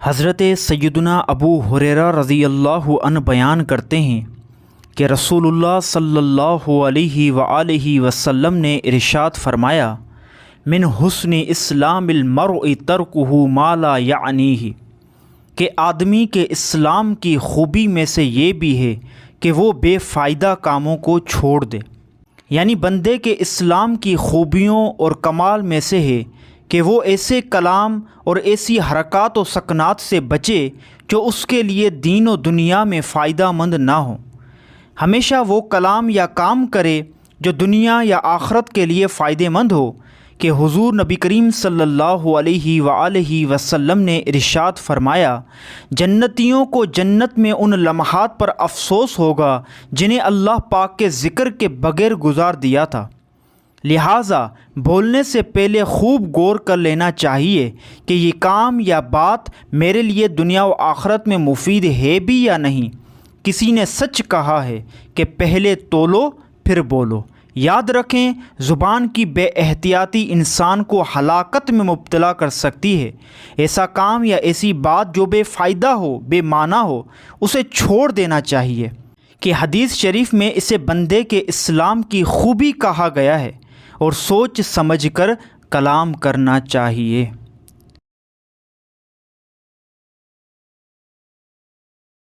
حضرت سیدنا ابو ہریرہ رضی اللہ عنہ بیان کرتے ہیں کہ رسول اللہ صلی اللہ علیہ وآلہ وسلم نے ارشاد فرمایا، من حسن اسلام المرء ترکہ ما لا یعنیہ، کہ آدمی کے اسلام کی خوبی میں سے یہ بھی ہے کہ وہ بے فائدہ کاموں کو چھوڑ دے۔ یعنی بندے کے اسلام کی خوبیوں اور کمال میں سے ہے کہ وہ ایسے کلام اور ایسی حرکات و سکنات سے بچے جو اس کے لیے دین و دنیا میں فائدہ مند نہ ہوں۔ ہمیشہ وہ کلام یا کام کرے جو دنیا یا آخرت کے لیے فائدہ مند ہو، کہ حضور نبی کریم صلی اللہ علیہ وآلہ وسلم نے ارشاد فرمایا، جنتیوں کو جنت میں ان لمحات پر افسوس ہوگا جنہیں اللہ پاک کے ذکر کے بغیر گزار دیا تھا۔ لہٰذا بولنے سے پہلے خوب غور کر لینا چاہیے کہ یہ کام یا بات میرے لیے دنیا و آخرت میں مفید ہے بھی یا نہیں۔ کسی نے سچ کہا ہے کہ پہلے تولو پھر بولو۔ یاد رکھیں، زبان کی بے احتیاطی انسان کو ہلاکت میں مبتلا کر سکتی ہے۔ ایسا کام یا ایسی بات جو بے فائدہ ہو، بے معنی ہو، اسے چھوڑ دینا چاہیے، کہ حدیث شریف میں اسے بندے کے اسلام کی خوبی کہا گیا ہے، اور سوچ سمجھ کر کلام کرنا چاہیے۔